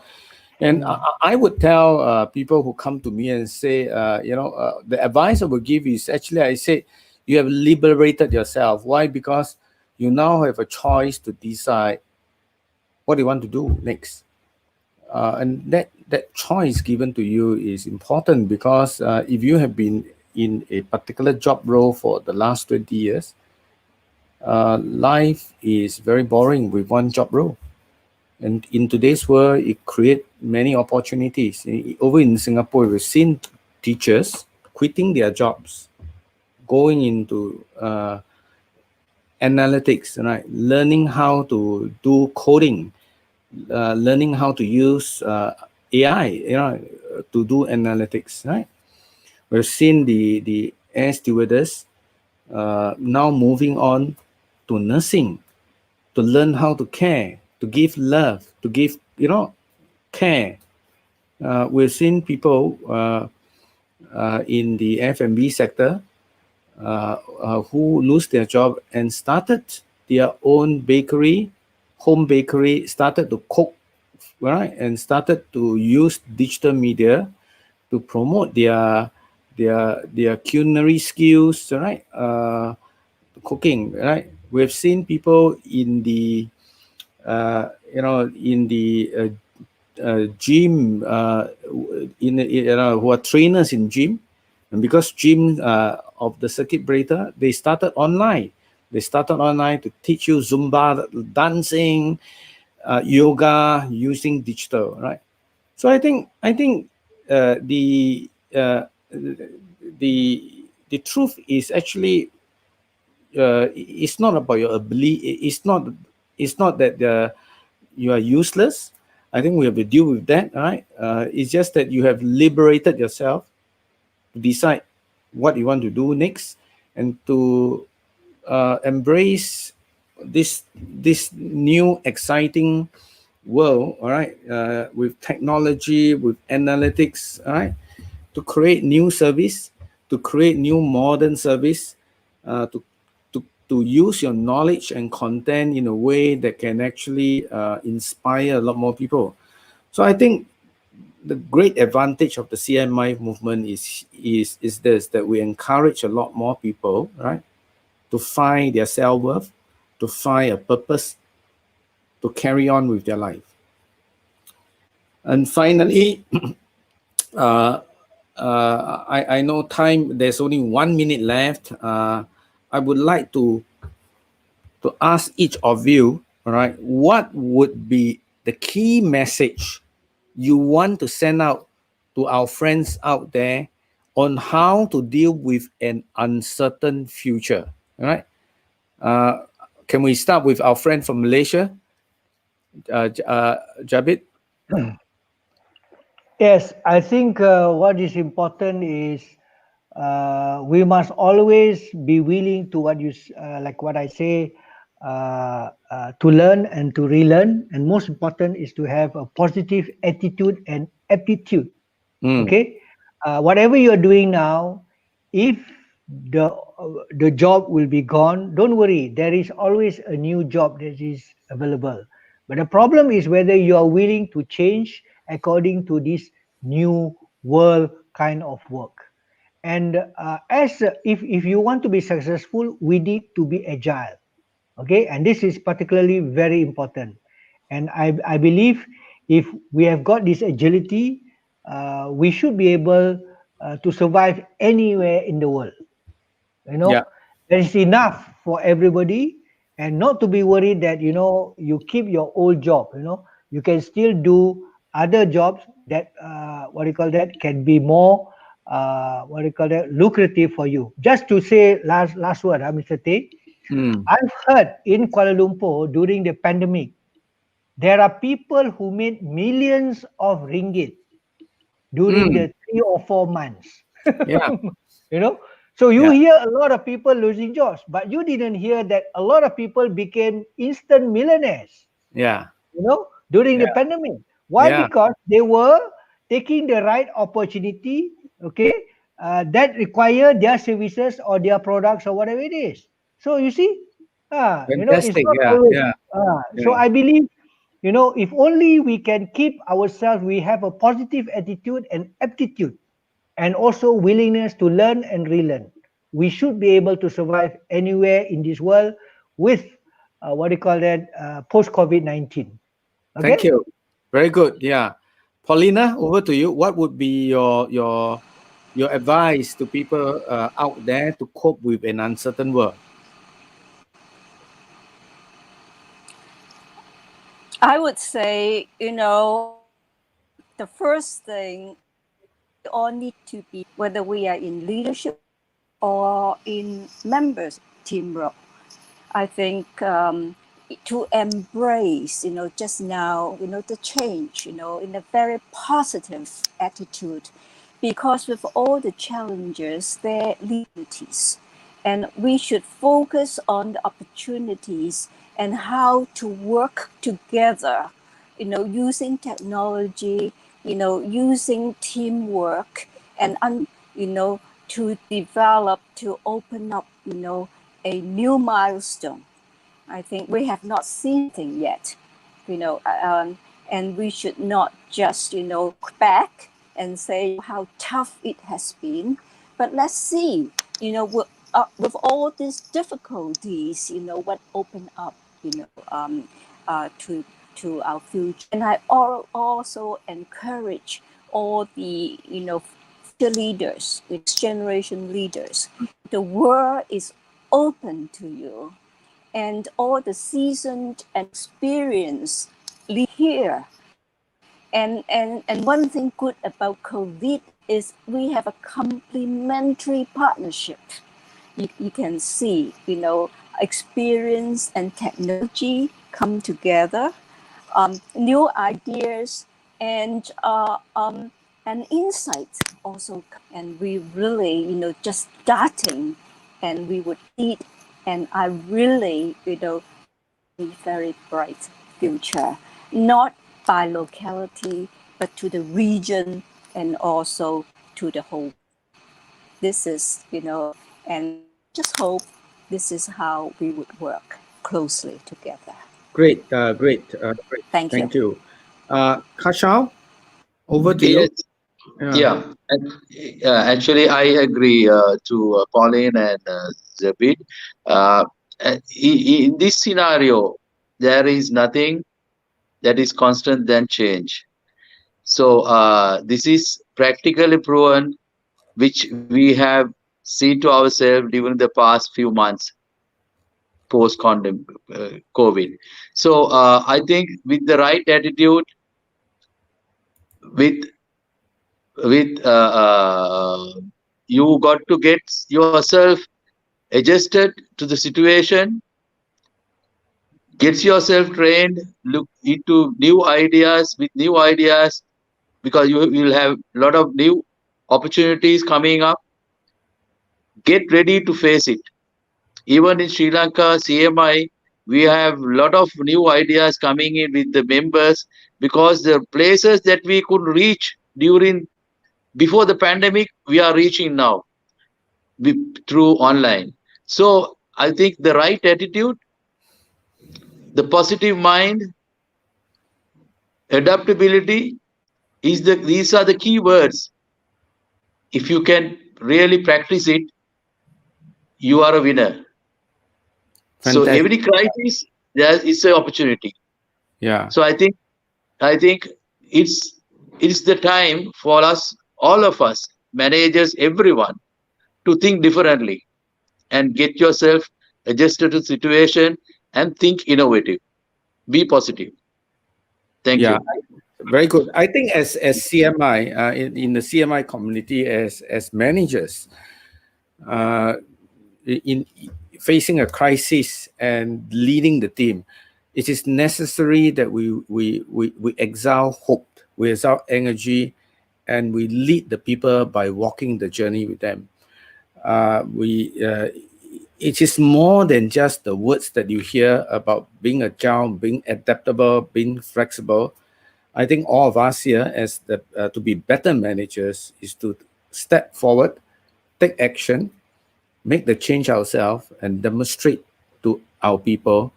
And I would tell people who come to me and say, the advice I would give is actually, I say, you have liberated yourself. Why? Because you now have a choice to decide what you want to do next. And that choice given to you is important, because if you have been in a particular job role for the last 20 years, life is very boring with one job role. And in today's world, it creates many opportunities. Over in Singapore, we've seen teachers quitting their jobs, going into analytics, right? Learning how to do coding, learning how to use AI, to do analytics, right? We've seen the air stewardess now moving on to nursing, to learn how to care, to give love, to give, care. We've seen people in the F&B sector who lose their job and started their own bakery, home bakery, started to cook, right, and started to use digital media to promote their culinary skills, right, cooking, right. We've seen people in the gym, who are trainers in gym, and because gym of the circuit breaker, they started online. They started online to teach you Zumba dancing, yoga using digital, right? So I think the truth is actually it's not about your ability. It's not that you are useless. I think we have to deal with that, right? It's just that you have liberated yourself to decide what you want to do next, and to embrace this new exciting world, all right, with technology, with analytics, all right, to create new service, to create new modern service, to use your knowledge and content in a way that can actually inspire a lot more people. So I think the great advantage of the CMI movement is this, that we encourage a lot more people, right, to find their self-worth, to find a purpose, to carry on with their life. And finally, I know time, there's only 1 minute left. I would like to ask each of you, all right, what would be the key message you want to send out to our friends out there on how to deal with an uncertain future, all right? Can we start with our friend from Malaysia, Jabit? Yes, I think what is important is we must always be willing to like what I say, to learn and to relearn, and most important is to have a positive attitude and aptitude. Mm. Okay, whatever you're doing now, if the job will be gone, don't worry, there is always a new job that is available. But the problem is whether you are willing to change according to this new world kind of work. And as if you want to be successful, we need to be agile. Okay, and this is particularly very important. And I believe if we have got this agility, we should be able to survive anywhere in the world. You Yeah. know, there is enough for everybody, and not to be worried that you keep your old job. You can still do other jobs that what do you call that, can be more what do you call that, lucrative for you. Just to say last word, Mr. Tay, Mm. I've heard in Kuala Lumpur during the pandemic, there are people who made millions of ringgit during Mm. the 3 or 4 months. Yeah. you know, so you Yeah. hear a lot of people losing jobs, but you didn't hear that a lot of people became instant millionaires. Yeah. During the Yeah. pandemic. Why? Yeah. Because they were taking the right opportunity, okay, that require their services or their products or whatever it is. So you see, it's Fantastic. not Yeah. always. Yeah. So Yeah. I believe, if only we can keep ourselves, we have a positive attitude and aptitude, and also willingness to learn and relearn. We should be able to survive anywhere in this world with what do you call that, post COVID-19. Thank Okay. you. Very good. Yeah. Paulina, over to you. What would be your advice to people out there to cope with an uncertain world? I would say, the first thing, we all need to be, whether we are in leadership or in members team role. I think to embrace, just now, the change, in a very positive attitude, because with all the challenges, there are opportunities, and we should focus on the opportunities and how to work together, using technology, using teamwork, and to develop, to open up, a new milestone. I think we have not seen anything yet, and we should not just, look back and say how tough it has been, but let's see, with all these difficulties, what open up, to our future. And I also encourage all the, future leaders, next generation leaders. The world is open to you, and all the seasoned and experienced here. And one thing good about COVID is we have a complementary partnership. You can see, experience and technology come together, new ideas and insights also, and we really, just starting, and we would eat, and I really, a very bright future, not by locality, but to the region and also to the whole. This is, and just hope this is how we would work closely together. Great. Great. Thank you. Thank you. Kashal, over to you. Yeah, and, actually, I agree to Pauline and Zabid. In this scenario, there is nothing that is constant than change. So this is practically proven, which we have seen to ourselves during the past few months post COVID. So I think with the right attitude, with you got to get yourself adjusted to the situation, gets yourself trained, look into new ideas. With new ideas, because you will have a lot of new opportunities coming up. Get ready to face it. Even in Sri Lanka, CMI, we have a lot of new ideas coming in with the members, because the places that we could reach before the pandemic, we are reaching now through online. So I think the right attitude, the positive mind, adaptability these are the key words. If you can really practice it, you are a winner. So Fantastic. every crisis, there is an opportunity. Yeah. So I think it's the time for us, all of us, managers, everyone, to think differently and get yourself adjusted to the situation and think innovative. Be positive. Thank you. Very good. I think as CMI, in the CMI community, as managers, in facing a crisis and leading the team, it is necessary that we exalt hope, we exalt energy, and we lead the people by walking the journey with them. It is more than just the words that you hear about being agile, being adaptable, being flexible. I think all of us here, as to be better managers, is to step forward, take action, make the change ourselves, and demonstrate to our people,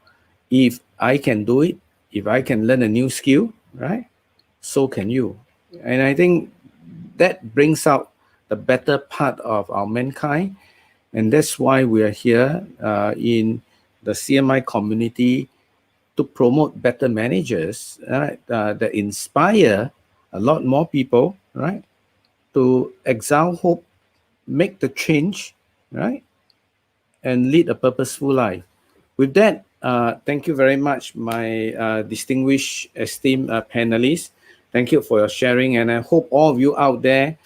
if I can do it, if I can learn a new skill, right, so can you. And I think that brings out the better part of our mankind. And that's why we are here in the CMI community, to promote better managers, right, that inspire a lot more people, right, to exalt hope, make the change, right, and lead a purposeful life. With that, thank you very much, my distinguished, esteemed panelists. Thank you for your sharing, and I hope all of you out there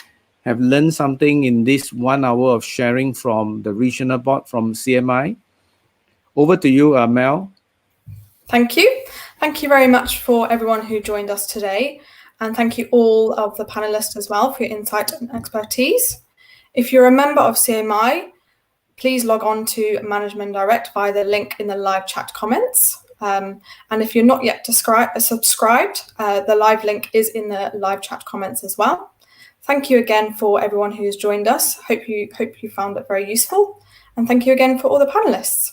have learned something in this 1 hour of sharing from the regional board from CMI. Over to you, Mel. Thank you. Thank you very much for everyone who joined us today. And thank you all of the panelists as well for your insight and expertise. If you're a member of CMI, please log on to Management Direct via the link in the live chat comments. And if you're not yet subscribed, the live link is in the live chat comments as well. Thank you again for everyone who's joined us. Hope you found it very useful. And thank you again for all the panelists.